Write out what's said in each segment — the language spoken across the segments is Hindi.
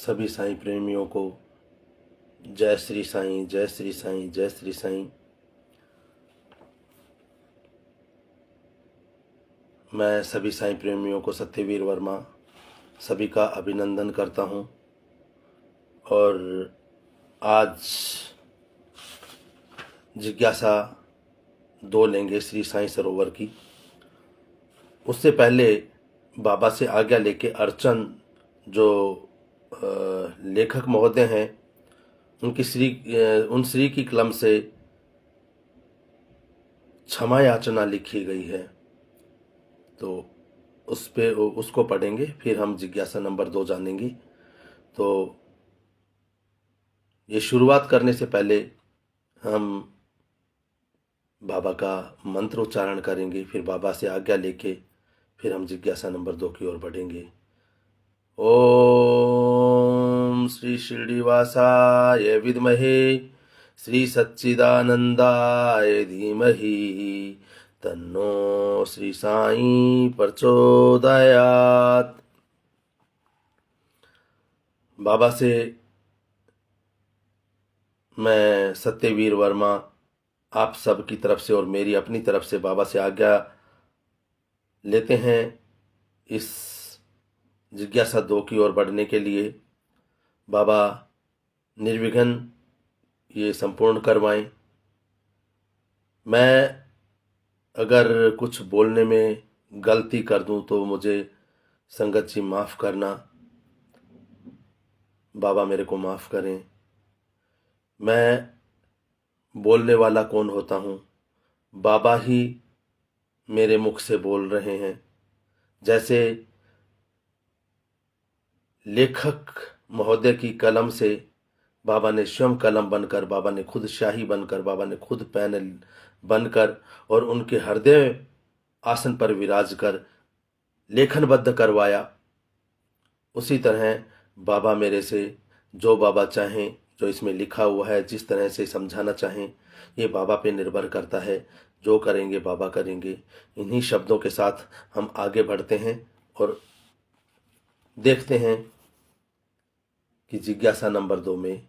सभी साईं प्रेमियों को जय श्री साईं, जय श्री साईं, जय श्री साईं। मैं सभी साईं प्रेमियों को सत्यवीर वर्मा सभी का अभिनंदन करता हूं। और आज जिज्ञासा 2 लेंगे श्री साईं सरोवर की। उससे पहले बाबा से आज्ञा लेके अर्चन जो लेखक महोदय हैं उन श्री की कलम से क्षमा याचना लिखी गई है, तो उसको पढ़ेंगे, फिर हम जिज्ञासा नंबर 2 जानेंगे। तो ये शुरुआत करने से पहले हम बाबा का मंत्र उच्चारण करेंगे, फिर बाबा से आज्ञा लेके फिर हम जिज्ञासा नंबर 2 की ओर बढ़ेंगे। ओम श्री श्रीनिवासाय विद्महे श्री सच्चिदानंदाय धीमहि तन्नो श्री साईं प्रचोदयात्। बाबा से मैं सत्यवीर वर्मा आप सब की तरफ से और मेरी अपनी तरफ से बाबा से आज्ञा लेते हैं इस जिज्ञासा 2 की ओर बढ़ने के लिए। बाबा निर्विघ्न ये संपूर्ण करवाएं। मैं अगर कुछ बोलने में गलती कर दूं तो मुझे संगत जी माफ़ करना, बाबा मेरे को माफ़ करें। मैं बोलने वाला कौन होता हूँ? बाबा ही मेरे मुख से बोल रहे हैं। जैसे लेखक महोदय की कलम से बाबा ने स्वयं कलम बनकर, बाबा ने खुद शाही बनकर, बाबा ने खुद पेन बनकर और उनके हृदय आसन पर विराज कर लेखनबद्ध करवाया, उसी तरह बाबा मेरे से जो बाबा चाहें, जो इसमें लिखा हुआ है, जिस तरह से समझाना चाहें, ये बाबा पे निर्भर करता है। जो करेंगे बाबा करेंगे। इन्हीं शब्दों के साथ हम आगे बढ़ते हैं और देखते हैं कि जिज्ञासा नंबर 2 में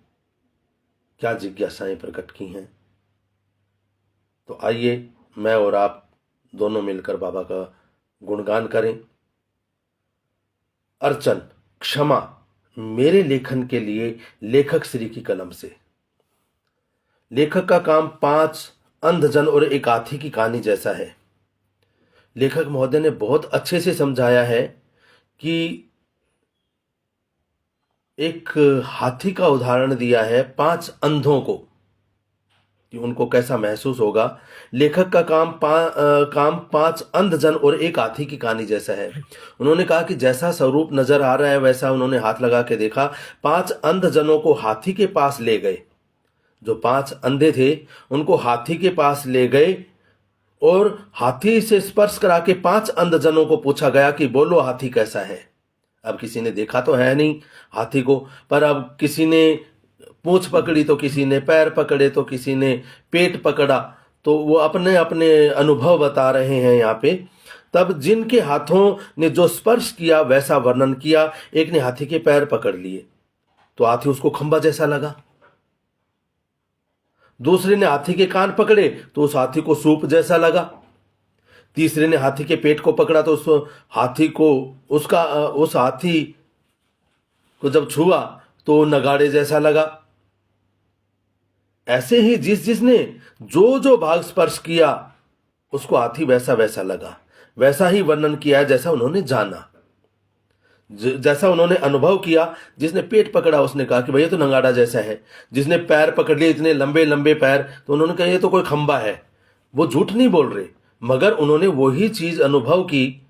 क्या जिज्ञासाएं प्रकट की हैं। तो आइए मैं और आप दोनों मिलकर बाबा का गुणगान करें। अर्चन क्षमा मेरे लेखन के लिए लेखक श्री की कलम से। लेखक का काम 5 अंधजन और एक हाथी की कहानी जैसा है। लेखक महोदय ने बहुत अच्छे से समझाया है कि एक हाथी का उदाहरण दिया है 5 अंधों को कि उनको कैसा महसूस होगा। लेखक का काम 5 अंधजन और एक हाथी की कहानी जैसा है। उन्होंने कहा कि जैसा स्वरूप नजर आ रहा है वैसा उन्होंने हाथ लगा के देखा। 5 अंधजनों को हाथी के पास ले गए। जो 5 अंधे थे उनको हाथी के पास ले गए और हाथी से स्पर्श करा के 5 अंधजनों को पूछा गया कि बोलो हाथी कैसा है। अब किसी ने देखा तो है नहीं हाथी को, पर अब किसी ने पूंछ पकड़ी तो किसी ने पैर पकड़े तो किसी ने पेट पकड़ा, तो वो अपने अपने अनुभव बता रहे हैं यहाँ पे। तब जिनके हाथों ने जो स्पर्श किया वैसा वर्णन किया। एक ने हाथी के पैर पकड़ लिए तो हाथी उसको खंबा जैसा लगा। दूसरे ने हाथी के कान पकड़े तो उस हाथी को सूप जैसा लगा। तीसरे ने हाथी के पेट को पकड़ा तो उस हाथी को उस हाथी को जब छुआ तो नगाड़े जैसा लगा। ऐसे ही जिसने जो जो भाग स्पर्श किया उसको हाथी वैसा वैसा लगा। वैसा ही वर्णन किया है जैसा उन्होंने जाना, जैसा उन्होंने अनुभव किया। जिसने पेट पकड़ा उसने कहा कि भैया तो नगाड़ा जैसा है। जिसने पैर पकड़ लिए, इतने लंबे लंबे पैर, तो उन्होंने कहा ये तो कोई खंबा है। वो झूठ नहीं बोल रहे, मगर उन्होंने वही चीज अनुभव की।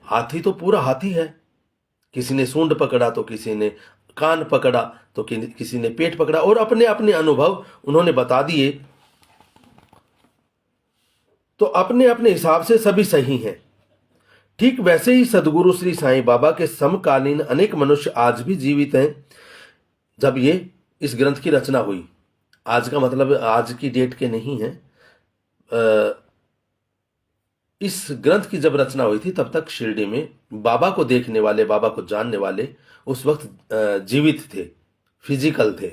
हाथी तो पूरा हाथी है। किसी ने सूंड पकड़ा तो किसी ने कान पकड़ा तो किसी ने पेट पकड़ा और अपने अपने अनुभव उन्होंने बता दिए। तो अपने अपने हिसाब से सभी सही हैं। ठीक वैसे ही सदगुरु श्री साईं बाबा के समकालीन अनेक मनुष्य आज भी जीवित हैं। जब ये इस ग्रंथ की रचना हुई, आज का मतलब आज की डेट के नहीं है, इस ग्रंथ की जब रचना हुई थी तब तक शिरडी में बाबा को देखने वाले, बाबा को जानने वाले उस वक्त जीवित थे, फिजिकल थे।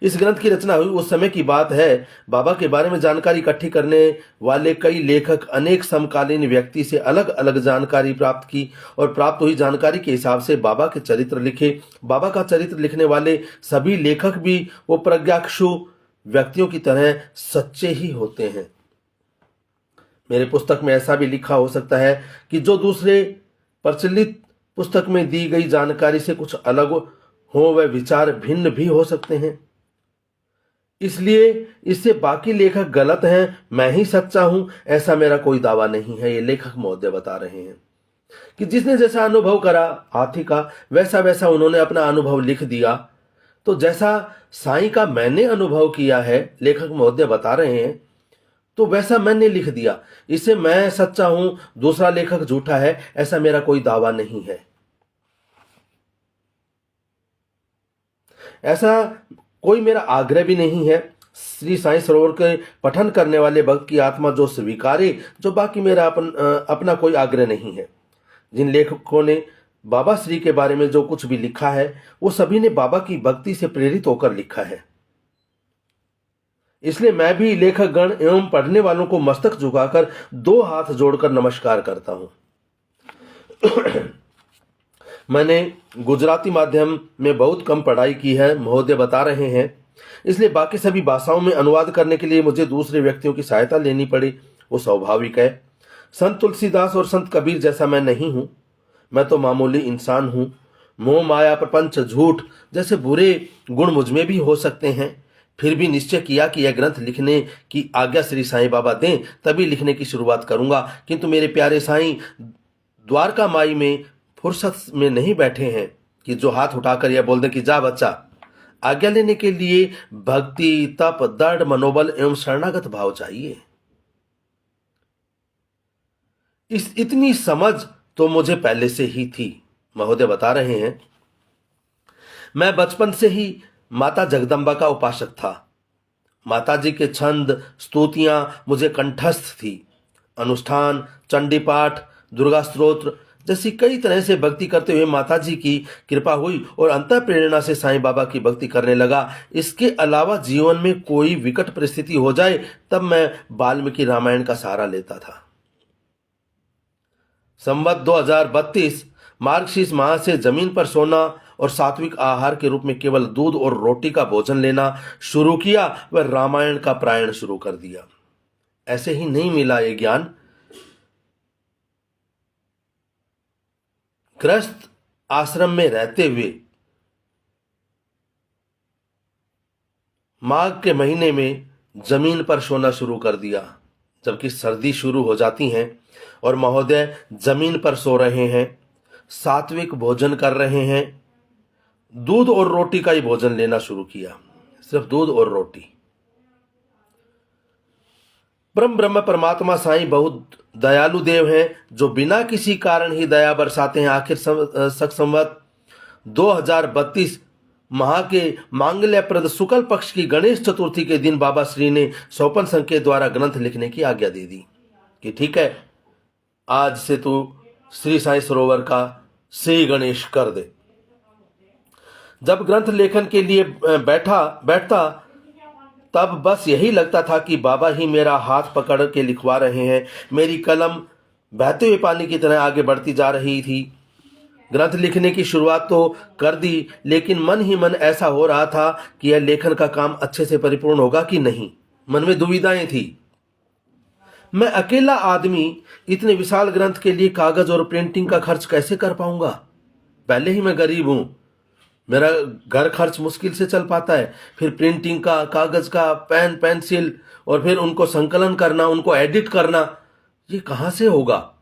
इस ग्रंथ की रचना हुई उस समय की बात है। बाबा के बारे में जानकारी इकट्ठी करने वाले कई लेखक अनेक समकालीन व्यक्ति से अलग अलग जानकारी प्राप्त की और प्राप्त हुई जानकारी के हिसाब से बाबा के चरित्र लिखे। बाबा का चरित्र लिखने वाले सभी लेखक भी वो प्रज्ञाचक्षु व्यक्तियों की तरह सच्चे ही होते हैं। मेरे पुस्तक में ऐसा भी लिखा हो सकता है कि जो दूसरे प्रचलित पुस्तक में दी गई जानकारी से कुछ अलग हो, वह विचार भिन्न भी हो सकते हैं। इसलिए इससे बाकी लेखक गलत हैं, मैं ही सच्चा हूं, ऐसा मेरा कोई दावा नहीं है। ये लेखक महोदय बता रहे हैं कि जिसने जैसा अनुभव करा हाथी का, वैसा वैसा उन्होंने अपना अनुभव लिख दिया। तो जैसा साईं का मैंने अनुभव किया है, लेखक महोदय बता रहे हैं, तो वैसा मैंने लिख दिया। इससे मैं सच्चा हूं, दूसरा लेखक झूठा है, ऐसा मेरा कोई दावा नहीं है। ऐसा कोई मेरा आग्रह भी नहीं है। श्री साईं सरोवर के पठन करने वाले भक्त की आत्मा जो स्वीकारे, जो बाकी मेरा अपना कोई आग्रह नहीं है। जिन लेखकों ने बाबा श्री के बारे में जो कुछ भी लिखा है, वो सभी ने बाबा की भक्ति से प्रेरित होकर लिखा है। इसलिए मैं भी लेखक गण एवं पढ़ने वालों को मस्तक झुकाकर दो हाथ जोड़कर नमस्कार करता हूं। मैंने गुजराती माध्यम में बहुत कम पढ़ाई की है, महोदय बता रहे हैं, इसलिए बाकी सभी भाषाओं में अनुवाद करने के लिए मुझे दूसरे व्यक्तियों की सहायता लेनी पड़ी। वो स्वाभाविक है। संत तुलसीदास और संत कबीर जैसा मैं नहीं हूं। मैं तो मामूली इंसान हूं। मोह माया प्रपंच झूठ जैसे बुरे गुण मुझ में भी हो सकते हैं। फिर भी निश्चय किया कि यह ग्रंथ लिखने की आज्ञा श्री साईं बाबा दें, तभी लिखने की शुरुआत करूंगा। किंतु मेरे प्यारे साईं द्वारका माई में फुर्सत में नहीं बैठे हैं कि जो हाथ उठाकर यह बोल दे कि जा बच्चा। आज्ञा लेने के लिए भक्ति, तप, दृढ़ मनोबल एवं शरणागत भाव चाहिए। इतनी समझ तो मुझे पहले से ही थी, महोदय बता रहे हैं। मैं बचपन से ही माता जगदम्बा का उपासक था। माताजी के छंद, स्तुतियां मुझे कंठस्थ थी। अनुष्ठान, चंडी पाठ, दुर्गा स्तोत्र जैसी कई तरह से भक्ति करते हुए माताजी की कृपा हुई और अंतः प्रेरणा से साईं बाबा की भक्ति करने लगा। इसके अलावा जीवन में कोई विकट परिस्थिति हो जाए तब मैं वाल्मीकि रामायण का सहारा लेता था। संवत 2032 मार्गशीर्ष माह से जमीन पर सोना और सात्विक आहार के रूप में केवल दूध और रोटी का भोजन लेना शुरू किया व रामायण का पारायण शुरू कर दिया। ऐसे ही नहीं मिला ये ज्ञान। गृहस्थ आश्रम में रहते हुए माघ के महीने में जमीन पर सोना शुरू कर दिया। जबकि सर्दी शुरू हो जाती है और महोदय जमीन पर सो रहे हैं, सात्विक भोजन कर रहे हैं, दूध और रोटी का ही भोजन लेना शुरू किया, सिर्फ दूध और रोटी। परम ब्रह्म परमात्मा साईं बहुत दयालु देव हैं, जो बिना किसी कारण ही दया बरसाते हैं। आखिर संवत 2032 माह के मांगल्यप्रद शुक्ल पक्ष की गणेश चतुर्थी के दिन बाबा श्री ने स्वपन संघ के द्वारा ग्रंथ लिखने की आज्ञा दे दी कि ठीक है, आज से तू श्री साईं सरोवर का श्री गणेश कर दे। जब ग्रंथ लेखन के लिए बैठता तब बस यही लगता था कि बाबा ही मेरा हाथ पकड़ के लिखवा रहे हैं। मेरी कलम बहते हुए पानी की तरह आगे बढ़ती जा रही थी। ग्रंथ लिखने की शुरुआत तो कर दी, लेकिन मन ही मन ऐसा हो रहा था कि यह लेखन का काम अच्छे से परिपूर्ण होगा कि नहीं। मन में दुविधाएं थी। मैं अकेला आदमी इतने विशाल ग्रंथ के लिए कागज और प्रिंटिंग का खर्च कैसे कर पाऊंगा? पहले ही मैं गरीब हूं, मेरा घर खर्च मुश्किल से चल पाता है। फिर प्रिंटिंग का, कागज का, पेन पेंसिल और फिर उनको संकलन करना, उनको एडिट करना, ये कहां से होगा?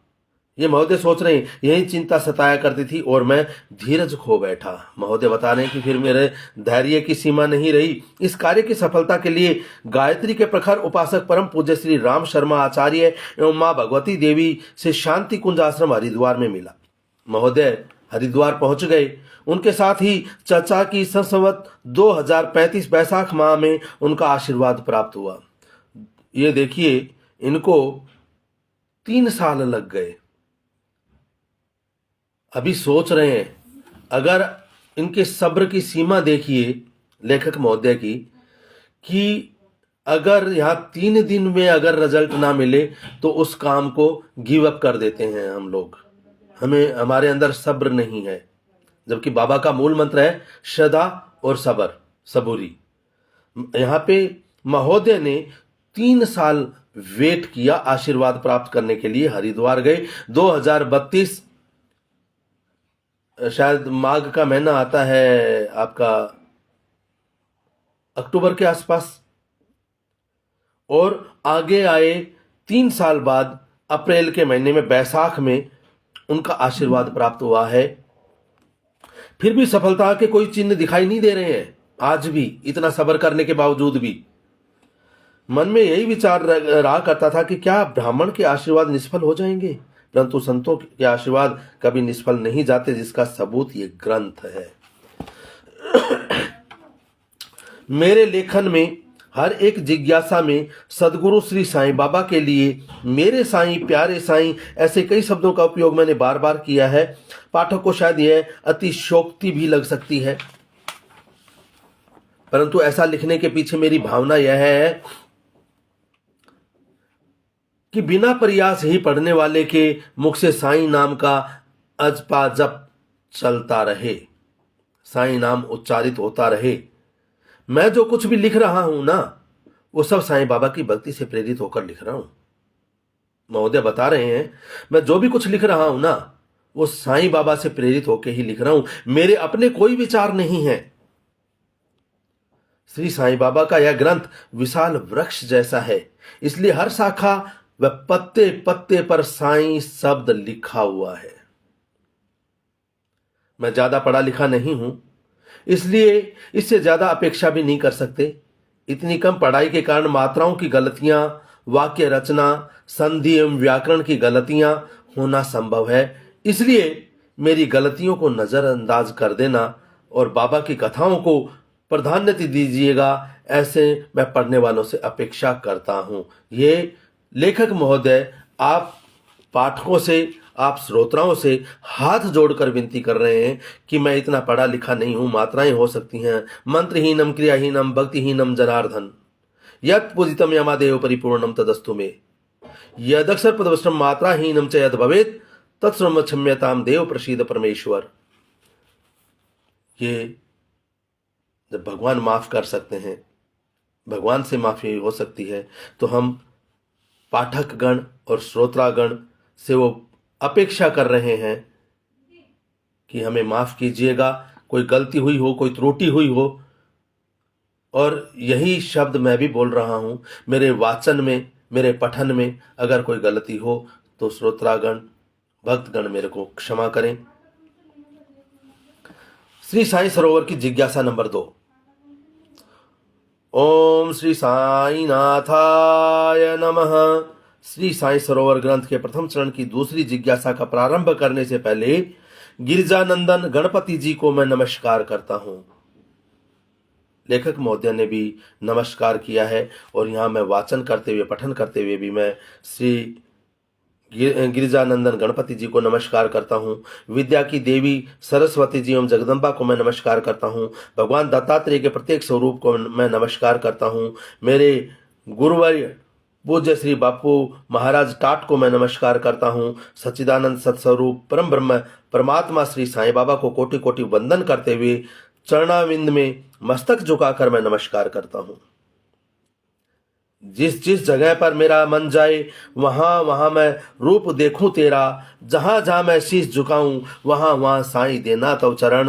ये महोदय सोच रहे हैं। यही चिंता सताया करती थी और मैं धीरज खो बैठा। महोदय बता रहे हैं कि फिर मेरे धैर्य की सीमा नहीं रही। इस कार्य की सफलता के लिए गायत्री के प्रखर उपासक परम पूज्य श्री राम शर्मा आचार्य एवं मां भगवती देवी से शांति कुंज आश्रम हरिद्वार में मिला। महोदय हरिद्वार पहुंच गए। उनके साथ ही चचा की संवत 2035 बैसाख माह में उनका आशीर्वाद प्राप्त हुआ। ये देखिए, इनको 3 साल लग गए। अभी सोच रहे हैं, अगर इनके सब्र की सीमा देखिए लेखक महोदय की, कि अगर यहाँ 3 दिन में अगर रिजल्ट ना मिले तो उस काम को गिव अप कर देते हैं हम लोग। हमारे अंदर सब्र नहीं है, जबकि बाबा का मूल मंत्र है श्रद्धा और सब्र, सबूरी। यहाँ पे महोदय ने 3 साल वेट किया आशीर्वाद प्राप्त करने के लिए। हरिद्वार गए। 2032 शायद माघ का महीना आता है आपका अक्टूबर के आसपास, और आगे आए 3 साल बाद अप्रैल के महीने में बैसाख में उनका आशीर्वाद प्राप्त हुआ है। फिर भी सफलता के कोई चिन्ह दिखाई नहीं दे रहे हैं आज भी, इतना सब्र करने के बावजूद भी। मन में यही विचार रहा करता था कि क्या ब्राह्मण के आशीर्वाद निष्फल हो जाएंगे, परंतु संतों के आशीर्वाद कभी निष्फल नहीं जाते, जिसका सबूत ये ग्रंथ है। मेरे लेखन में हर एक जिज्ञासा में सदगुरु श्री साईं बाबा के लिए मेरे साईं, प्यारे साईं, ऐसे कई शब्दों का उपयोग मैंने बार बार किया है। पाठक को शायद यह अतिशयोक्ति भी लग सकती है, परंतु ऐसा लिखने के पीछे मेरी भावना यह है कि बिना प्रयास ही पढ़ने वाले के मुख से साईं नाम का अजपा जप चलता रहे, साईं नाम उच्चारित होता रहे। मैं जो कुछ भी लिख रहा हूं ना, वो सब साईं बाबा की भक्ति से प्रेरित होकर लिख रहा हूं। महोदय बता रहे हैं, मैं जो भी कुछ लिख रहा हूं ना, वो साईं बाबा से प्रेरित होकर ही लिख रहा हूं। मेरे अपने कोई विचार नहीं है। श्री साईं बाबा का यह ग्रंथ विशाल वृक्ष जैसा है, इसलिए हर शाखा व पत्ते पत्ते पर साईं शब्द लिखा हुआ है। मैं ज्यादा पढ़ा लिखा नहीं हूं, इसलिए इससे ज्यादा अपेक्षा भी नहीं कर सकते। इतनी कम पढ़ाई के कारण मात्राओं की गलतियां, वाक्य रचना, संधि एवं व्याकरण की गलतियां होना संभव है। इसलिए मेरी गलतियों को नजरअंदाज कर देना और बाबा की कथाओं को प्राधान्यता दीजिएगा, ऐसे मैं पढ़ने वालों से अपेक्षा करता हूं। ये लेखक महोदय आप पाठकों से, आप श्रोताओं से हाथ जोड़कर विनती कर रहे हैं कि मैं इतना पढ़ा लिखा नहीं हूं, मात्राएं हो सकती हैं। मंत्रहीनम क्रियाहीनम भक्तिहीनम जनार्दन, यत् पूजितम यमादेव परिपूर्णम तदस्तु मे, यदक्षर पदवस्त्रम मात्राहीनम च यद भवेत् तत्सर्वं क्षम्यताम देव प्रसीद परमेश्वर। ये जब भगवान माफ कर सकते हैं, भगवान से माफी हो सकती है, तो हम पाठक गण और श्रोतागण से वो अपेक्षा कर रहे हैं कि हमें माफ कीजिएगा, कोई गलती हुई हो, कोई त्रुटि हुई हो। और यही शब्द मैं भी बोल रहा हूं, मेरे वाचन में, मेरे पठन में अगर कोई गलती हो तो श्रोतागण, भक्तगण मेरे को क्षमा करें। श्री साईं सरोवर की जिज्ञासा नंबर 2। ओम श्री साईं नाथाय नमः। श्री साईं सरोवर ग्रंथ के प्रथम चरण की दूसरी जिज्ञासा का प्रारंभ करने से पहले गिरिजानंदन गणपति जी को मैं नमस्कार करता हूं। लेखक महोदय ने भी नमस्कार किया है, और यहां मैं वाचन करते हुए, पठन करते हुए भी मैं श्री गिरिजानंदन गणपति जी को नमस्कार करता हूँ। विद्या की देवी सरस्वती जी एवं जगदम्बा को मैं नमस्कार करता हूँ। भगवान दत्तात्रेय के प्रत्येक स्वरूप को मैं नमस्कार करता हूँ। मेरे गुरुवर्य पूज्य श्री बापू महाराज टाट को मैं नमस्कार करता हूँ। सच्चिदानंद सत्स्वरूप परम ब्रह्म परमात्मा श्री साईं बाबा को कोटि कोटि वंदन करते हुए चरणाविंद में मस्तक झुकाकर मैं नमस्कार करता हूँ। जिस जिस जगह पर मेरा मन जाए वहां वहां मैं रूप देखूं तेरा, जहां जहां मैं शीश झुकाऊं वहां वहां साईं देना तव चरण।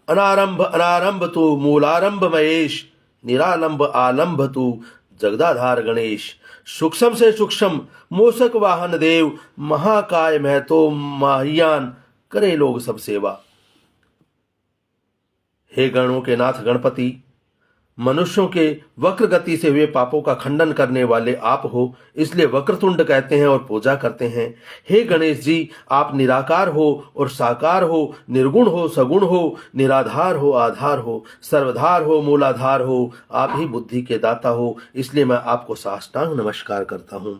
अनारंभ अनारंभ तू मूलारंभ महेश, निरालंब आलंभ तू जगदाधार गणेश। सूक्ष्म से सूक्ष्म मूषक वाहन देव, महाकाय महतो माहियान करे लोग सब सेवा। हे गणों के नाथ गणपति, मनुष्यों के वक्र गति से हुए पापों का खंडन करने वाले आप हो, इसलिए वक्रतुंड कहते हैं और पूजा करते हैं। हे गणेश जी, आप निराकार हो और साकार हो, निर्गुण हो, सगुण हो, निराधार हो, आधार हो, सर्वधार हो, मूलाधार हो, आप ही बुद्धि के दाता हो, इसलिए मैं आपको साष्टांग नमस्कार करता हूँ।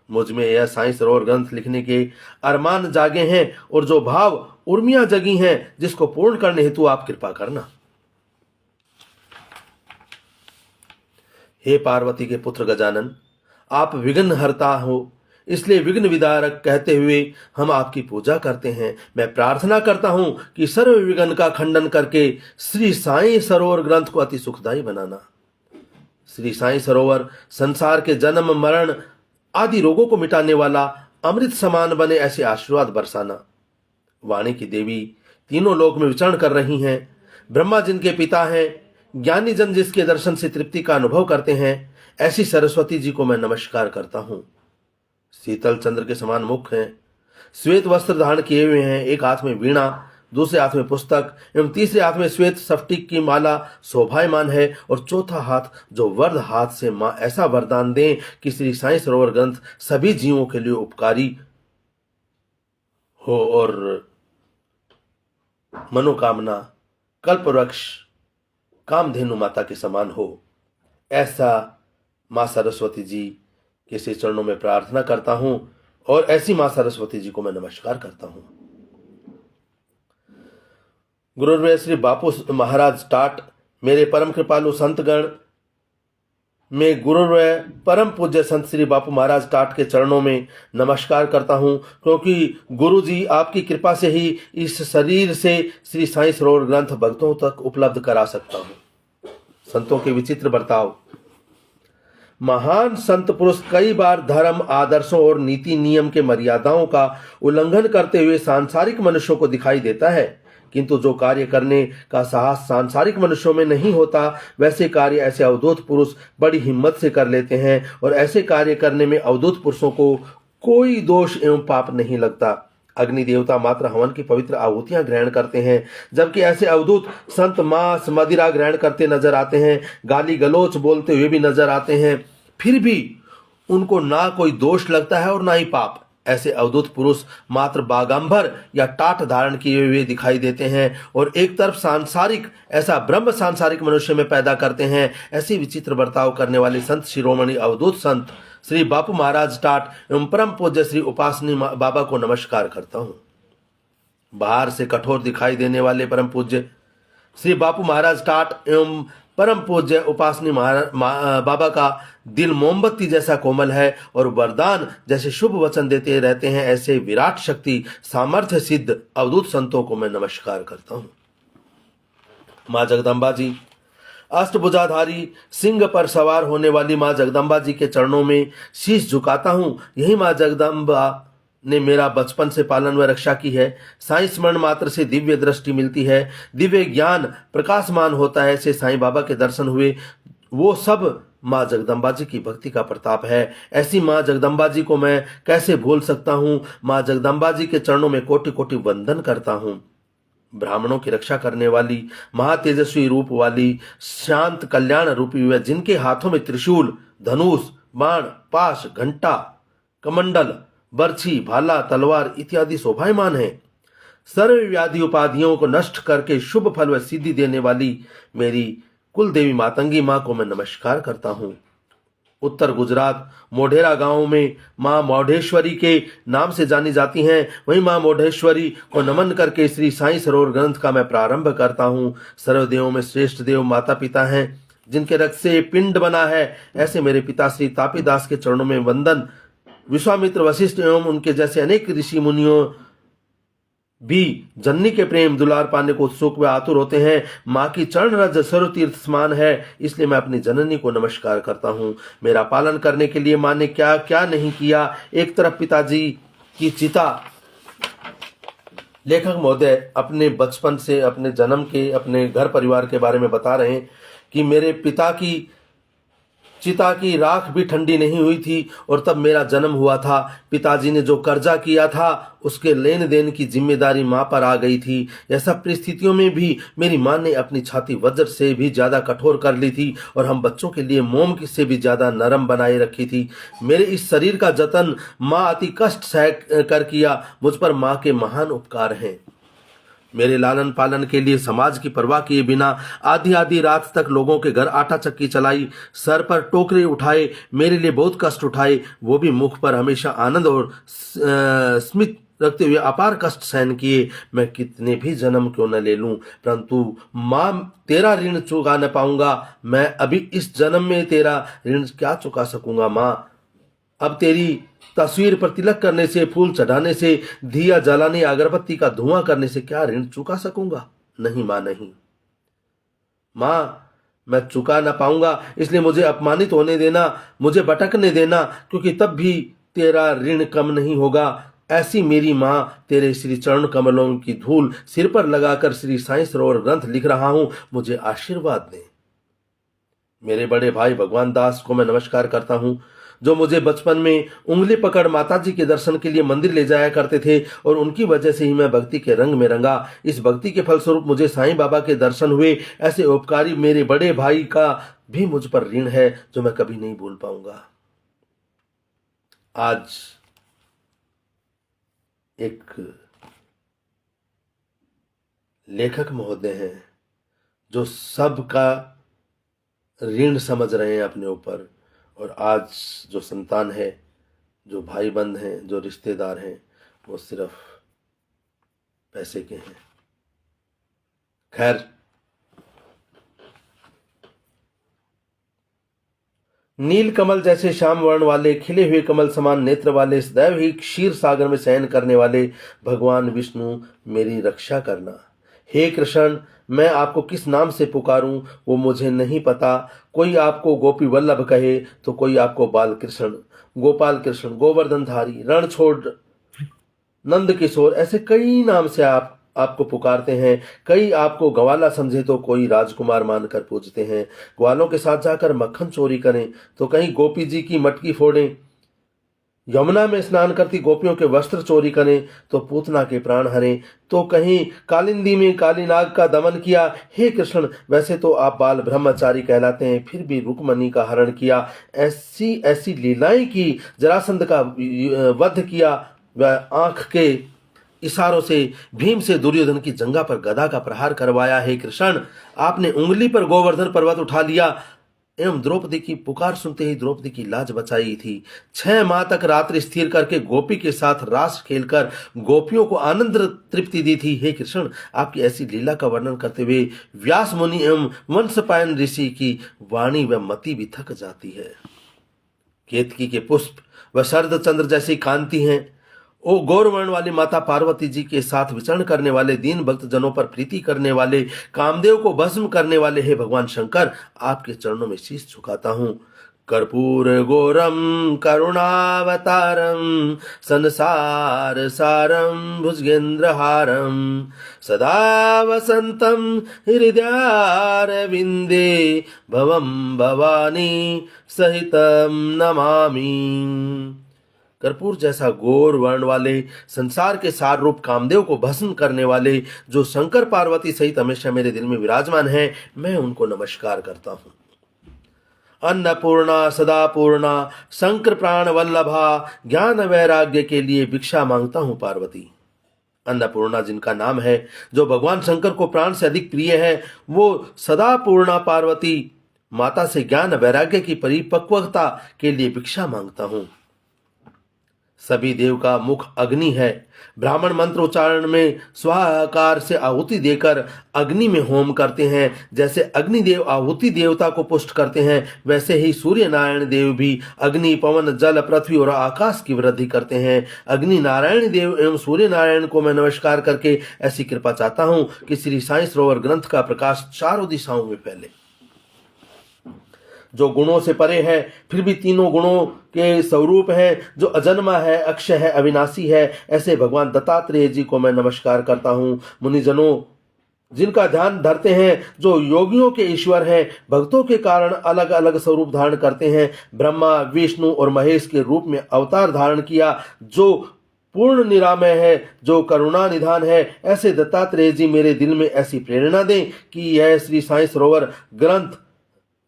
मुझ में यह साईं सरोवर ग्रंथ लिखने के अरमान जागे हैं और जो भाव उर्मियां जगी हैं, जिसको पूर्ण करने हेतु आप कृपा करना। हे पार्वती के पुत्र गजानन, आप विघ्न हरता हो, इसलिए विघ्न विदारक कहते हुए हम आपकी पूजा करते हैं। मैं प्रार्थना करता हूं कि सर्व विघ्न का खंडन करके श्री साईं सरोवर ग्रंथ को अति सुखदायी बनाना। श्री साईं सरोवर संसार के जन्म मरण आदि रोगों को मिटाने वाला अमृत समान बने, ऐसे आशीर्वाद बरसाना। वाणी की देवी तीनों लोक में विचरण कर रही हैं। ब्रह्मा जिनके पिता हैं, ज्ञानी जन जिसके दर्शन से तृप्ति का अनुभव करते हैं, ऐसी सरस्वती जी को मैं नमस्कार करता हूं। शीतल चंद्र के समान मुख हैं, श्वेत वस्त्र धारण किए हुए हैं, एक हाथ में वीणा, दूसरे हाथ में पुस्तक एवं तीसरे हाथ में श्वेत स्फटिक की माला शोभायमान है, और चौथा हाथ जो वरद हाथ से मां ऐसा वरदान दें कि श्री साईं सरोवर ग्रंथ सभी जीवों के लिए उपकारी हो और मनोकामना कल्पवृक्ष कामधेनु माता के समान हो। ऐसा मां सरस्वती जी के श्री चरणों में प्रार्थना करता हूं और ऐसी मां सरस्वती जी को मैं नमस्कार करता हूं। गुरुर्वय श्री बापू महाराज टाट, मेरे परम कृपालु संतगण में गुरुर्वय परम पूज्य संत श्री बापू महाराज टाट के चरणों में नमस्कार करता हूं, क्योंकि गुरु जी आपकी कृपा से ही इस शरीर से श्री साईं सरोवर ग्रंथ भक्तों तक उपलब्ध करा सकता हूं। संतों के विचित्र बर्ताव। महान संत पुरुष कई बार धर्म आदर्शों और नीति नियम के मर्यादाओं का उल्लंघन करते हुए सांसारिक मनुष्यों को दिखाई देता है, किंतु जो कार्य करने का साहस सांसारिक मनुष्यों में नहीं होता, वैसे कार्य ऐसे अवधूत पुरुष बड़ी हिम्मत से कर लेते हैं, और ऐसे कार्य करने में अवधूत पुरुषों को कोई दोष एवं पाप नहीं लगता। अग्नि देवता मात्र हवन की पवित्र आहुतियां ग्रहण करते हैं, जबकि ऐसे अवधूत संत मांस मदिरा ग्रहण करते नजर आते हैं, गाली गलोच बोलते हुए भी नजर आते हैं, फिर भी उनको ना कोई दोष लगता है और ना ही पाप। ऐसे अवधूत पुरुष मात्र बागांबर या टाट धारण किए हुए दिखाई देते हैं, और एक तरफ सांसारिक ऐसा ब्रह्म सांसारिक मनुष्य में पैदा करते हैं। ऐसी विचित्र बर्ताव करने वाले संत शिरोमणि अवधूत संत श्री बापू महाराज टाट एवं परम पूज्य श्री उपासनी बाबा को नमस्कार करता हूं। बाहर से कठोर दिखाई देने वाले परम पूज्य श्री बापू महाराज टाट एवं परम पूज्य उपासनी बाबा का दिल मोमबत्ती जैसा कोमल है और वरदान जैसे शुभ वचन देते रहते हैं। ऐसे विराट शक्ति सामर्थ्य सिद्ध अवधूत संतों को मैं नमस्कार करता हूं। मां जगदम्बा जी, अष्टभुजाधारी सिंह पर सवार होने वाली मां जगदम्बा जी के चरणों में शीश झुकाता हूं। यही मां जगदम्बा ने मेरा बचपन से पालन व रक्षा की है। साईं स्मरण मात्र से दिव्य दृष्टि मिलती है, दिव्य ज्ञान प्रकाशमान होता है। ऐसे साईं बाबा के दर्शन हुए, वो सब मां जगदम्बा जी की भक्ति का प्रताप है। ऐसी मां जगदम्बा जी को मैं कैसे भूल सकता हूं। मां जगदम्बा जी के चरणों में कोटि कोटि वंदन करता हूं। ब्राह्मणों की रक्षा करने वाली महातेजस्वी रूप वाली शांत कल्याण रूपी वह, जिनके हाथों में त्रिशूल, धनुष, बाण, पाश, घंटा, कमंडल, बर्छी, भाला, तलवार इत्यादि शोभायमान है। सर्व व्याधि उपाधियों को नष्ट करके शुभ फल व सिद्धि देने वाली मेरी कुल देवी मातंगी मां को मैं नमस्कार करता हूं। उत्तर गुजरात मोढेरा गांव में मां मोढ़ेश्वरी के नाम से जानी जाती हैं। वहीं मां मोढ़ेश्वरी को नमन करके श्री साईं सरोवर ग्रंथ का मैं प्रारंभ करता हूं। सर्वदेवों में श्रेष्ठ देव माता पिता हैं, जिनके रक्त से पिंड बना है। ऐसे मेरे पिता श्री तापीदास के चरणों में वंदन। विश्वामित्र, वशिष्ठ एवं उनके जैसे अनेक ऋषि मुनियों भी जननी के प्रेम दुलार पाने को उत्सुक व आतुर होते हैं। माँ की चरण रज सर्व तीर्थ समान है, इसलिए मैं अपनी जननी को नमस्कार करता हूँ। मेरा पालन करने के लिए माँ ने क्या क्या नहीं किया। एक तरफ पिताजी की चिता, लेखक महोदय अपने बचपन से, अपने जन्म के, अपने घर परिवार के बारे में बता रहे हैं कि मेरे पिता की चिता की राख भी ठंडी नहीं हुई थी और तब मेरा जन्म हुआ था। पिताजी ने जो कर्जा किया था उसके लेन देन की जिम्मेदारी माँ पर आ गई थी। यह सब परिस्थितियों में भी मेरी माँ ने अपनी छाती वज्र से भी ज्यादा कठोर कर ली थी और हम बच्चों के लिए मोम से भी ज्यादा नरम बनाए रखी थी। मेरे इस शरीर का जतन माँ अति कष्ट सह कर किया। मुझ पर माँ के महान उपकार हैं। मेरे लालन पालन के लिए समाज की परवाह किए बिना आधी आधी रात तक लोगों के घर आटा चक्की चलाई, सर पर टोकरे उठाए, मेरे लिए बहुत कष्ट उठाए, वो भी मुख पर हमेशा आनंद और स्मित रखते हुए अपार कष्ट सहन किए। मैं कितने भी जन्म क्यों न ले लूं, परंतु मां तेरा ऋण चुका न पाऊंगा। मैं अभी इस जन्म में तेरा ऋण क्या चुका सकूंगा मां। अब तेरी तस्वीर पर तिलक करने से, फूल चढ़ाने से, दिया जलाने, अगरबत्ती का धुआं करने से क्या ऋण चुका सकूंगा? नहीं मां, नहीं मां, मैं चुका ना पाऊंगा। इसलिए मुझे अपमानित होने देना, मुझे भटकने देना, क्योंकि तब भी तेरा ऋण कम नहीं होगा। ऐसी मेरी मां, तेरे श्री चरण कमलों की धूल सिर पर लगाकर श्री साईं सरोवर ग्रंथ लिख रहा हूं, मुझे आशीर्वाद दे। मेरे बड़े भाई भगवान दास को मैं नमस्कार करता हूं, जो मुझे बचपन में उंगली पकड़ माताजी के दर्शन के लिए मंदिर ले जाया करते थे, और उनकी वजह से ही मैं भक्ति के रंग में रंगा। इस भक्ति के फलस्वरूप मुझे साईं बाबा के दर्शन हुए। ऐसे उपकारी मेरे बड़े भाई का भी मुझ पर ऋण है, जो मैं कभी नहीं भूल पाऊंगा। आज एक लेखक महोदय हैं जो सबका ऋण समझ रहे हैं अपने ऊपर, और आज जो संतान है, जो भाई बंद हैं, जो रिश्तेदार हैं, वो सिर्फ पैसे के हैं। खैर, नील कमल जैसे श्याम वर्ण वाले, खिले हुए कमल समान नेत्र वाले, सदैव ही क्षीर सागर में शयन करने वाले भगवान विष्णु, मेरी रक्षा करना। हे कृष्ण, मैं आपको किस नाम से पुकारूं वो मुझे नहीं पता। कोई आपको गोपी वल्लभ कहे, तो कोई आपको बाल कृष्ण, गोपाल कृष्ण, गोवर्धनधारी, रणछोड़, नंद किशोर, ऐसे कई नाम से आपको पुकारते हैं। कई आपको ग्वाला समझे तो कोई राजकुमार मानकर पूजते हैं। ग्वालों के साथ जाकर मक्खन चोरी करें तो कहीं गोपी जी की मटकी फोड़ें, यमुना में स्नान करती गोपियों के वस्त्र चोरी करें तो पूतना के प्राण हरें, तो कहीं कालिंदी में काली नाग का दमन किया। हे कृष्ण, वैसे तो आप बाल ब्रह्मचारी कहलाते हैं, फिर भी रुक्मणी का हरण किया, ऐसी ऐसी लीलाएं की, जरासंध का वध किया, वह आंख के इशारों से भीम से दुर्योधन की जंगा पर गदा का प्रहार करवाया। हे कृष्ण, आपने उंगली पर गोवर्धन पर्वत उठा लिया एवं द्रौपदी की पुकार सुनते ही द्रौपदी की लाज बचाई थी। 6 माह तक रात्रि स्थिर करके गोपी के साथ रास खेलकर गोपियों को आनंद तृप्ति दी थी। हे कृष्ण, आपकी ऐसी लीला का वर्णन करते हुए व्यास मुनि एवं वंशपायन ऋषि की वाणी व मति भी थक जाती है। केतकी के पुष्प व शरद चंद्र जैसी कांति हैं। ओ गौरवर्ण वाली माता पार्वती जी के साथ विचरण करने वाले, दीन भक्त जनों पर प्रीति करने वाले, कामदेव को भस्म करने वाले हे भगवान शंकर, आपके चरणों में शीश झुकाता हूं। कर्पूर गौरम करुणावतारम संसार सारम भुजगेंद्रहारम सदा वसंतम हृदयारविंदे भवम भवानी सहितम नमामि। कर्पूर जैसा गौर वर्ण वाले, संसार के सार रूप कामदेव को भस्म करने वाले, जो शंकर पार्वती सहित हमेशा मेरे दिल में विराजमान है, मैं उनको नमस्कार करता हूं। अन्नपूर्णा सदा पूर्णा शंकर प्राण वल्लभा, ज्ञान वैराग्य के लिए भिक्षा मांगता हूं पार्वती। अन्नपूर्णा जिनका नाम है, जो भगवान शंकर को प्राण से अधिक प्रिय है, वो सदा पूर्णा पार्वती माता से ज्ञान वैराग्य की परिपक्वता के लिए भिक्षा मांगता हूं। सभी देव का मुख अग्नि है। ब्राह्मण मंत्र उच्चारण में स्वाहाकार से आहुति देकर अग्नि में होम करते हैं। जैसे अग्निदेव आहुति देवता को पुष्ट करते हैं, वैसे ही सूर्य नारायण देव भी अग्नि, पवन, जल, पृथ्वी और आकाश की वृद्धि करते हैं। अग्नि नारायण देव एवं सूर्य नारायण को मैं नमस्कार करके ऐसी कृपा चाहता हूं कि श्री साईं सरोवर ग्रंथ का प्रकाश चारों दिशाओं में फैले। जो गुणों से परे है, फिर भी तीनों गुणों के स्वरूप है, जो अजन्मा है, अक्षय है, अविनाशी है, ऐसे भगवान दत्तात्रेय जी को मैं नमस्कार करता हूँ। मुनिजनों जिनका ध्यान धरते हैं, जो योगियों के ईश्वर हैं, भक्तों के कारण अलग अलग स्वरूप धारण करते हैं, ब्रह्मा, विष्णु और महेश के रूप में अवतार धारण किया, जो पूर्ण निरामय है, जो करुणा निधान है, ऐसे दत्तात्रेय जी मेरे दिल में ऐसी प्रेरणा दें कि यह श्री साईं सरोवर ग्रंथ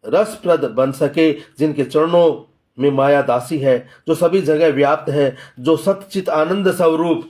रसप्रद बन सके, जिनके चरणों में माया दासी है, जो सभी जगह व्याप्त है, जो सतचित आनंद स्वरूप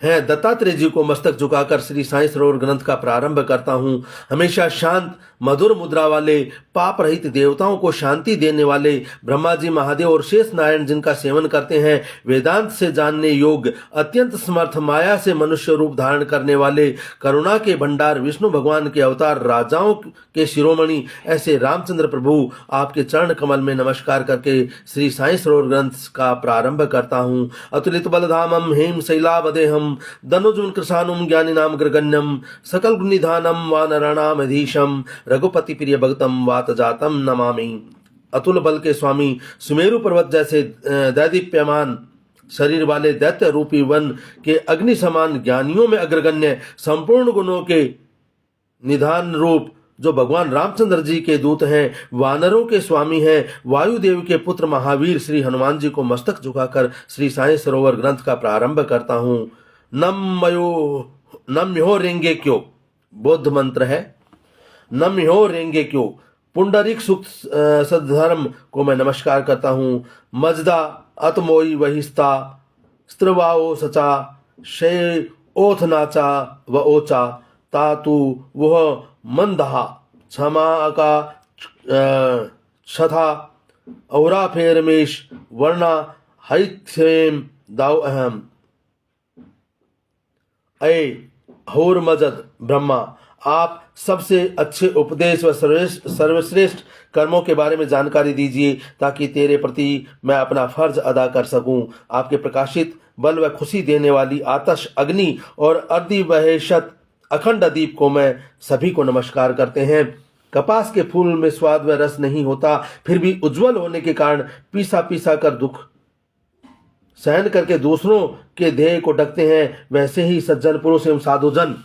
हैं। दत्तात्रेय जी को मस्तक झुकाकर श्री साईं सरोवर ग्रंथ का प्रारंभ करता हूँ। हमेशा शांत मधुर मुद्रा वाले, पाप रहित, देवताओं को शांति देने वाले ब्रह्मा जी, महादेव और शेष नारायण जिनका सेवन करते हैं, वेदांत से जानने योग्य, अत्यंत समर्थ, माया से मनुष्य रूप धारण करने वाले, करुणा के भंडार, विष्णु भगवान के अवतार, राजाओं के शिरोमणि ऐसे रामचंद्र प्रभु, आपके चरण कमल में नमस्कार करके श्री साईं सरोवर ग्रंथ का प्रारंभ करता हूँ। अतुलित बलधामम हेम शैलावदेहम दनुजुन कृशानुम ज्ञानिनाम ग्रगण्यम सकल गुणनिधानम वानराणामधीशम रघुपति प्रिय भक्तम वात जातम नमामि। अतुल बल के स्वामी, सुमेरु पर्वत जैसे दैदीप्यमान शरीर वाले, दैत्य रूपी वन के अग्नि समान, ज्ञानियों में अग्रगण्य, संपूर्ण गुणों के निधान रूप जो भगवान रामचंद्र जी के दूत हैं, वानरों के स्वामी हैं, वायुदेव के पुत्र महावीर श्री हनुमान जी को मस्तक झुकाकर श्री साईं सरोवर ग्रंथ का प्रारंभ करता हूं। नम्यो रेंगे क्यों बौद्ध मंत्र है। नम्यो रेंगे क्यों पुंडरिक सुख सद्धर्म को मैं नमस्कार करता हूं। मजदा अतमोई वहिस्ता स्त्रवाओ सचा शे ओथ नाचा व ओचा तातु वह मंदहा क्षमा का छथा औरा फेरमेश वर्णा हैथेम दाव अहम अय होर मजद ब्रह्मा। आप सबसे अच्छे उपदेश व सर्वश्रेष्ठ कर्मों के बारे में जानकारी दीजिए ताकि तेरे प्रति मैं अपना फर्ज अदा कर सकूं। आपके प्रकाशित बल व खुशी देने वाली आतश, अग्नि और अर्धि वहेशत अखंड दीप को मैं सभी को नमस्कार करते हैं। कपास के फूल में स्वाद व रस नहीं होता, फिर भी उज्जवल होने के कारण पीसा पीसा कर दुख सहन करके दूसरों के ध्येय को ढकते हैं। वैसे ही सज्जन पुरुष एवं साधुजन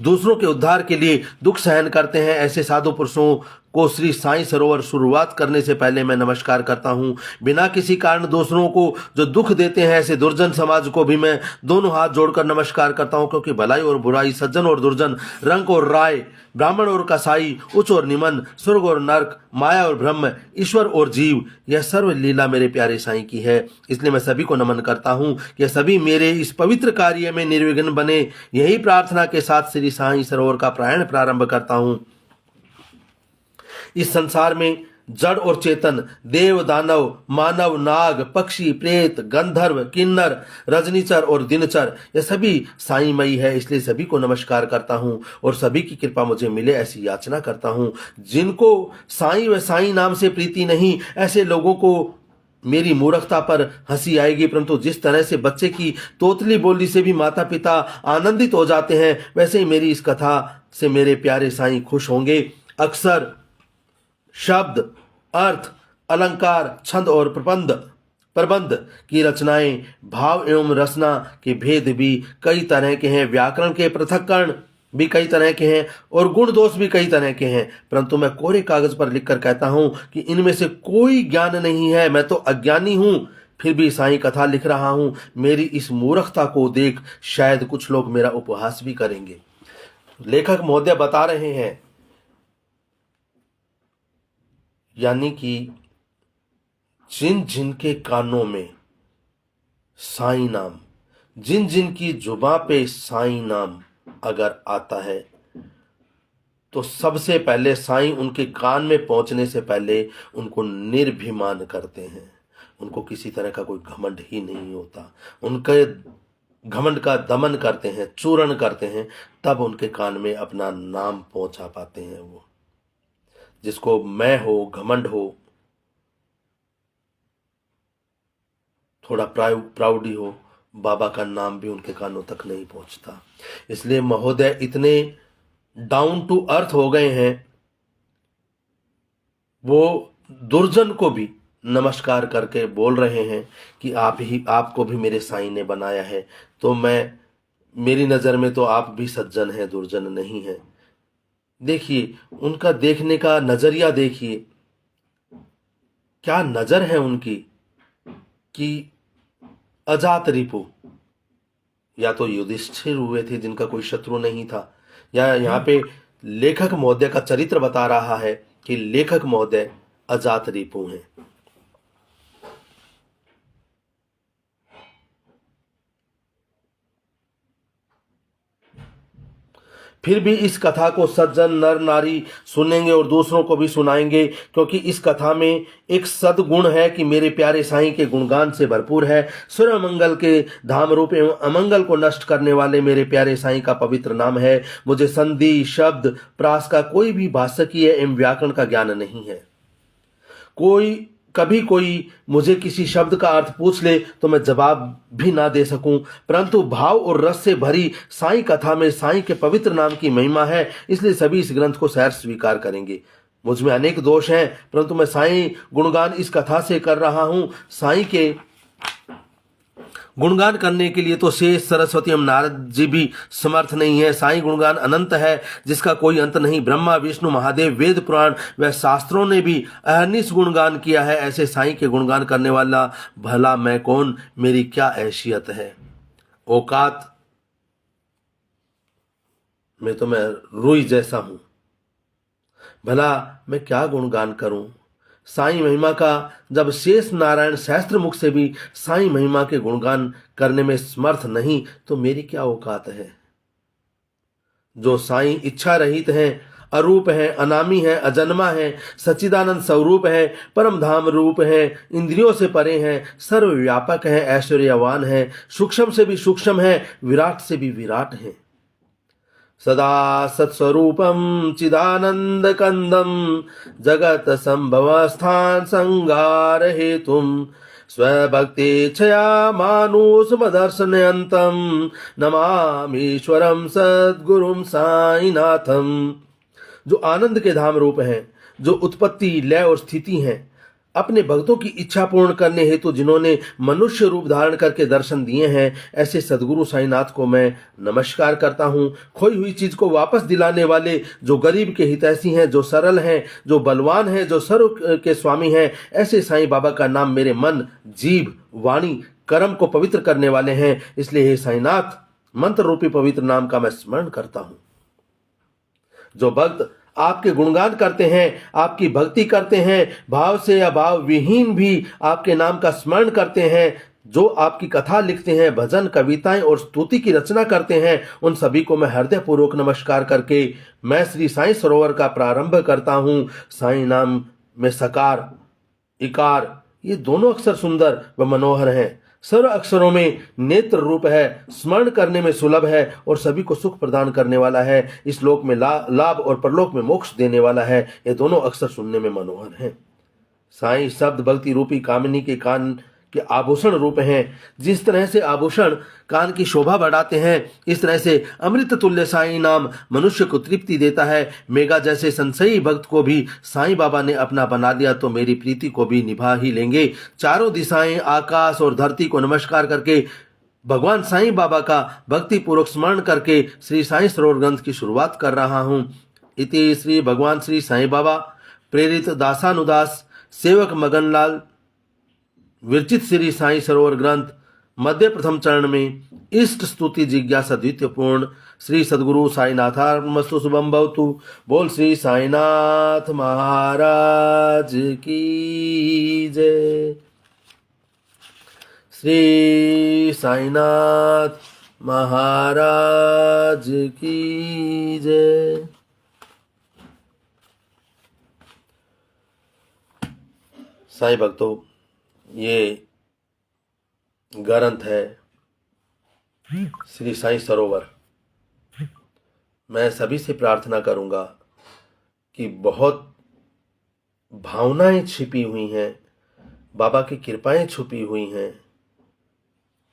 दूसरों के उद्धार के लिए दुख सहन करते हैं। ऐसे साधु पुरुषों को श्री साईं सरोवर शुरुआत करने से पहले मैं नमस्कार करता हूँ। बिना किसी कारण दूसरों को जो दुख देते हैं, ऐसे दुर्जन समाज को भी मैं दोनों हाथ जोड़कर नमस्कार करता हूँ, क्योंकि भलाई और बुराई, सज्जन और दुर्जन, रंग और राय, ब्राह्मण और कसाई, उच्च और निमन, स्वर्ग और नर्क, माया और ब्रह्म, ईश्वर और जीव, यह सर्व लीला मेरे प्यारे साईं की है। इसलिए मैं सभी को नमन करता हूँ कि सभी मेरे इस पवित्र कार्य में निर्विघ्न बने। यही प्रार्थना के साथ श्री साईं सरोवर का प्रयाण प्रारंभ करता हूँ। इस संसार में जड़ और चेतन, देव, दानव, मानव, नाग, पक्षी, प्रेत, गंधर्व, किन्नर, रजनीचर और दिनचर, यह सभी साईंमयी है। इसलिए सभी को नमस्कार करता हूं और सभी की कृपा मुझे मिले ऐसी याचना करता हूं। जिनको साईं व साईं नाम से प्रीति नहीं, ऐसे लोगों को मेरी मूर्खता पर हंसी आएगी, परंतु जिस तरह से बच्चे की तोतली बोली से भी माता पिता आनंदित हो जाते हैं, वैसे ही मेरी इस कथा से मेरे प्यारे साईं खुश होंगे। अक्सर शब्द, अर्थ, अलंकार, छंद और प्रबंध की रचनाएं, भाव एवं रचना के भेद भी कई तरह के हैं, व्याकरण के पृथक्करण भी कई तरह के हैं और गुण दोष भी कई तरह के हैं, परंतु मैं कोरे कागज पर लिखकर कहता हूं कि इनमें से कोई ज्ञान नहीं है। मैं तो अज्ञानी हूं, फिर भी साईं कथा लिख रहा हूं। मेरी इस मूर्खता को देख शायद कुछ लोग मेरा उपहास भी करेंगे। लेखक महोदय बता रहे हैं, यानी कि जिन जिन के कानों में साईं नाम, जिन जिन की जुबां पे साईं नाम अगर आता है, तो सबसे पहले साईं उनके कान में पहुंचने से पहले उनको निर्भिमान करते हैं। उनको किसी तरह का कोई घमंड ही नहीं होता। उनके घमंड का दमन करते हैं, चूर्ण करते हैं, तब उनके कान में अपना नाम पहुंचा पाते हैं। वो जिसको मैं हो, घमंड हो, थोड़ा प्राउडी हो, बाबा का नाम भी उनके कानों तक नहीं पहुंचता। इसलिए महोदय इतने डाउन टू अर्थ हो गए हैं, वो दुर्जन को भी नमस्कार करके बोल रहे हैं कि आपको भी मेरे साईं ने बनाया है। तो मेरी नज़र में तो आप भी सज्जन हैं, दुर्जन नहीं है। देखिए उनका देखने का नजरिया, देखिए क्या नजर है उनकी कि अजात रिपु, या तो युधिष्ठिर हुए थे जिनका कोई शत्रु नहीं था, या यहाँ पे लेखक महोदय का चरित्र बता रहा है कि लेखक महोदय अजात रिपु हैं। फिर भी इस कथा को सज्जन नर नारी सुनेंगे और दूसरों को भी सुनाएंगे, क्योंकि इस कथा में एक सद्गुण है कि मेरे प्यारे साईं के गुणगान से भरपूर है। सूर्य मंगल के धाम रूप एवं अमंगल को नष्ट करने वाले मेरे प्यारे साईं का पवित्र नाम है। मुझे संधि, शब्द, प्रास का कोई भी भाषाकीय एवं व्याकरण का ज्ञान नहीं है। कभी कोई मुझे किसी शब्द का अर्थ पूछ ले तो मैं जवाब भी ना दे सकूं, परंतु भाव और रस से भरी साईं कथा में साईं के पवित्र नाम की महिमा है, इसलिए सभी इस ग्रंथ को सहर्ष स्वीकार करेंगे। मुझ में अनेक दोष हैं, परंतु मैं साईं गुणगान इस कथा से कर रहा हूं। साईं के गुणगान करने के लिए तो शेष, सरस्वती एवं नारद जी भी समर्थ नहीं है। साईं गुणगान अनंत है, जिसका कोई अंत नहीं। ब्रह्मा, विष्णु, महादेव, वेद, पुराण व शास्त्रों ने भी अहर्निश गुणगान किया है। ऐसे साईं के गुणगान करने वाला भला मैं कौन, मेरी क्या हैसियत है, औकात में तो मैं रुई जैसा हूं, भला मैं क्या गुणगान करूं। साईं महिमा का जब शेष नारायण सहस्त्र मुख से भी साईं महिमा के गुणगान करने में समर्थ नहीं, तो मेरी क्या औकात है। जो साईं इच्छा रहित है, अरूप है, अनामी है, अजन्मा है, सच्चिदानंद स्वरूप है, परम धाम रूप है, इंद्रियों से परे है, सर्वव्यापक है, ऐश्वर्यवान है, सूक्ष्म से भी सूक्ष्म है, विराट से भी विराट है। सदा सत्स्वरूपम चिदानंद कंदम जगत संभवस्थान संगार हेतुम स्वभक्ति छया मानुष मदर्शनयंतम नमामीश्वरम सद्गुरुम साईनाथम। जो आनंद के धाम रूप हैं, जो उत्पत्ति, लय और स्थिति हैं, अपने भक्तों की इच्छा पूर्ण करने हेतु जिन्होंने मनुष्य रूप धारण करके दर्शन दिए हैं, ऐसे सदगुरु साईनाथ को मैं नमस्कार करता हूँ। खोई हुई चीज को वापस दिलाने वाले, जो गरीब के हितैषी हैं, जो सरल हैं, जो बलवान हैं, जो सर्व के स्वामी हैं, ऐसे साईं बाबा का नाम मेरे मन, जीव, वाणी, कर्म को पवित्र करने वाले हैं। इसलिए हे साईनाथ, मंत्र रूपी पवित्र नाम का मैं स्मरण करता हूँ। जो भक्त आपके गुणगान करते हैं, आपकी भक्ति करते हैं, भाव से या भाव विहीन भी आपके नाम का स्मरण करते हैं, जो आपकी कथा लिखते हैं, भजन, कविताएं और स्तुति की रचना करते हैं, उन सभी को मैं हृदय पूर्वक नमस्कार करके मैं श्री साईं सरोवर का प्रारंभ करता हूं। साईं नाम में सकार, इकार ये दोनों अक्षर सुंदर व मनोहर हैं। सर्व अक्षरों में नेत्र रूप है, स्मरण करने में सुलभ है और सभी को सुख प्रदान करने वाला है। इस लोक में लाभ और परलोक में मोक्ष देने वाला है। ये दोनों अक्षर सुनने में मनोहर हैं। साईं शब्द भक्ति रूपी कामिनी के कान के आभूषण रूप हैं। जिस तरह से आभूषण कान की शोभा बढ़ाते हैं, इस तरह से अमृत तुल्य साईं नाम मनुष्य को तृप्ति देता है। मेघा जैसे संशयी भक्त को भी साईं बाबा ने अपना बना दिया तो मेरी प्रीति को भी निभा ही लेंगे। चारों दिशाएं, आकाश और धरती को नमस्कार करके भगवान साईं बाबा का भक्ति पूर्वक स्मरण करके श्री साईं सरोवर ग्रंथ की शुरुआत कर रहा हूं। इति श्री भगवान श्री साईं बाबा प्रेरित दासानुदास सेवक मगनलाल विरचित श्री साईं सरोवर ग्रंथ मध्य प्रथम चरण में इष्ट स्तुति जिज्ञासा द्वितीय पूर्ण। श्री सद्गुरु साईनाथार्पणमस्तु। शुभम भवतु। बोल श्री साईनाथ महाराज की जय। श्री साईनाथ महाराज की जय। साईं भक्तों, ये ग्रंथ है श्री साईं सरोवर। मैं सभी से प्रार्थना करूंगा कि बहुत भावनाएं छिपी हुई हैं, बाबा की कृपाएं छुपी हुई हैं,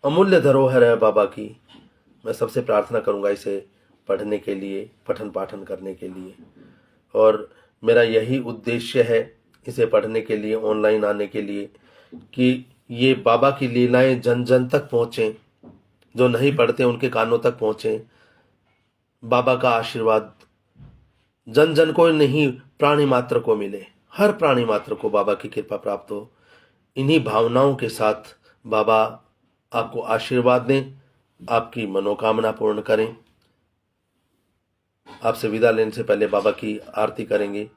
अमूल्य धरोहर है बाबा की। मैं सबसे प्रार्थना करूंगा इसे पढ़ने के लिए, पठन पाठन करने के लिए, और मेरा यही उद्देश्य है इसे पढ़ने के लिए, ऑनलाइन आने के लिए, कि ये बाबा की लीलाएं जन जन तक पहुँचें, जो नहीं पढ़ते उनके कानों तक पहुँचें। बाबा का आशीर्वाद जन जन को नहीं, प्राणी मात्र को मिले, हर प्राणी मात्र को बाबा की कृपा प्राप्त हो। इन्हीं भावनाओं के साथ बाबा आपको आशीर्वाद दें, आपकी मनोकामना पूर्ण करें। आपसे विदा लेने से पहले बाबा की आरती करेंगे।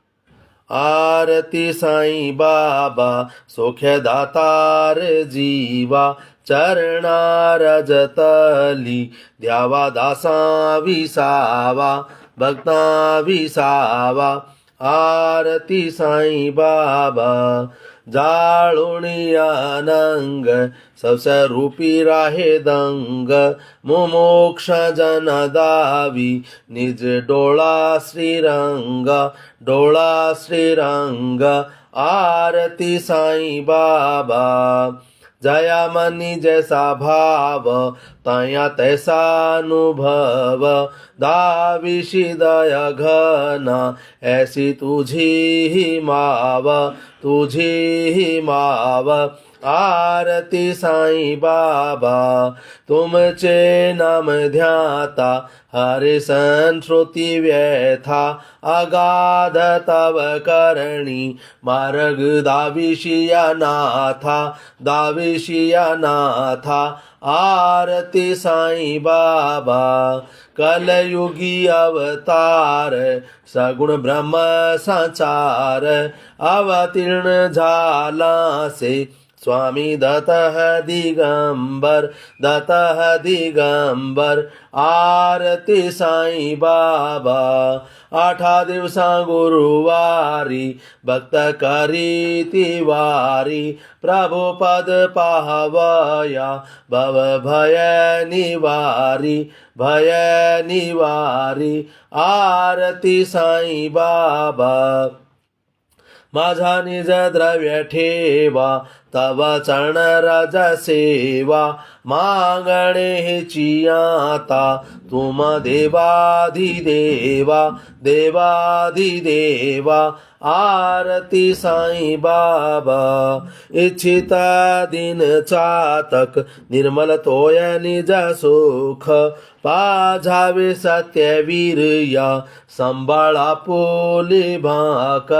आरती साईं बाबा सौख्य दातार जीवा, चरणा रजतली द्यावा दासा विसावा भक्ता विसावा आरती साई बाबा जाळुणी अनंग सवसरूपी राहे दंग मुमोक्ष जन दावी निज डोळा श्रीरंग आरती साई बाबा जया मनी जैसा भाव तया तैसा अनुभव दाविशी दया घना ऐसी तुझी माव आरती साई बाबा तुमचे नाम ध्याता हरे संश्रुति व्यथा अगाध तव करणी मार्ग दाविशिया नाथा आरती साई बाबा कलयुगी अवतार सगुण ब्रह्म संचार अवतीर्ण झाला से स्वामी दत्तः दिगंबर आरती साई बाबा 8 दिवसा गुरुवारी भक्त करीती वारी प्रभु पद पाहवया भव भय निवारी आरती साई बाबा माझा निज द्रव्य ठेवा तव चरण रज सेवा मागणे हेची आता तुम देवाधिदेवा आरती साई बाबा इच्छित दिन चातक निर्मल तोय निज सुख पाझावे सत्यवीर या संभाळ आपुली भाक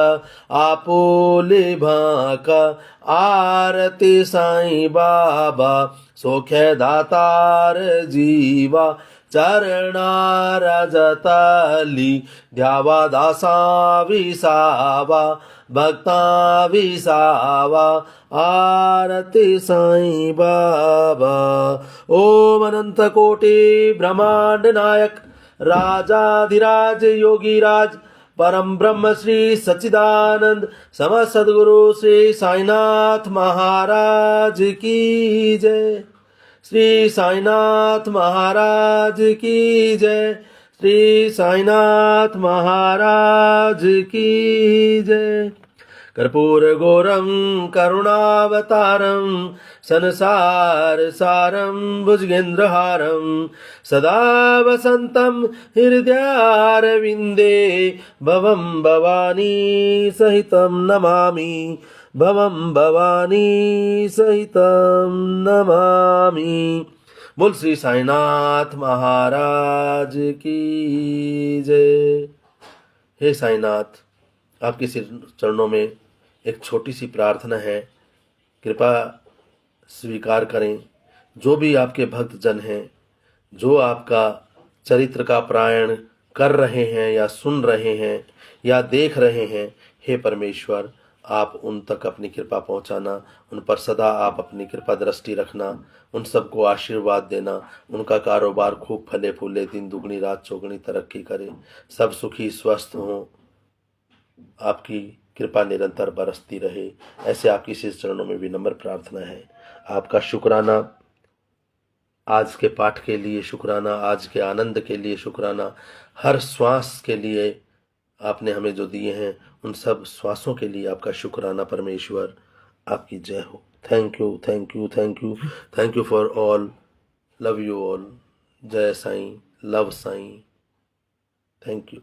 आरती साई बाबा सोख्य दातार जीवा चरणा रजतली द्यावा दासा विसावा भक्ता विसावा आरती साई बाबा ओम अनंत कोटी ब्रह्मांड नायक राजाधिराज योगीराज परम ब्रह्म श्री सच्चिदानंद सम सद्गुरु श्री साईनाथ महाराज की जय। श्री साईनाथ महाराज की जय। श्री साईनाथ महाराज की जय। कर्पूर गौरम करुणावतारम संसार सारम भुजगेंद्रहारम सदा वसंतम हृदयारविंदे भवं भवानी सहितं नमामि बोल श्री साईनाथ महाराज की जय। हे साईनाथ, आपके चरणों में एक छोटी सी प्रार्थना है, कृपा स्वीकार करें। जो भी आपके भक्त जन हैं, जो आपका चरित्र का पारायण कर रहे हैं या सुन रहे हैं या देख रहे हैं, हे परमेश्वर, आप उन तक अपनी कृपा पहुंचाना, उन पर सदा आप अपनी कृपा दृष्टि रखना, उन सबको आशीर्वाद देना, उनका कारोबार खूब फले फूले, दिन दुगनी रात चौगुनी तरक्की करे, सब सुखी स्वस्थ हों, आपकी कृपा निरंतर बरसती रहे, ऐसे आपकी शीश चरणों में विनम्र प्रार्थना है। आपका शुक्राना, आज के पाठ के लिए शुक्राना, आज के आनंद के लिए शुक्राना, हर श्वास के लिए आपने हमें जो दिए हैं उन सब श्वासों के लिए आपका शुक्राना परमेश्वर। आपकी जय हो। Thank you, thank you, thank you, thank you for all. Love you all. जय Sai, love Sai. Thank you.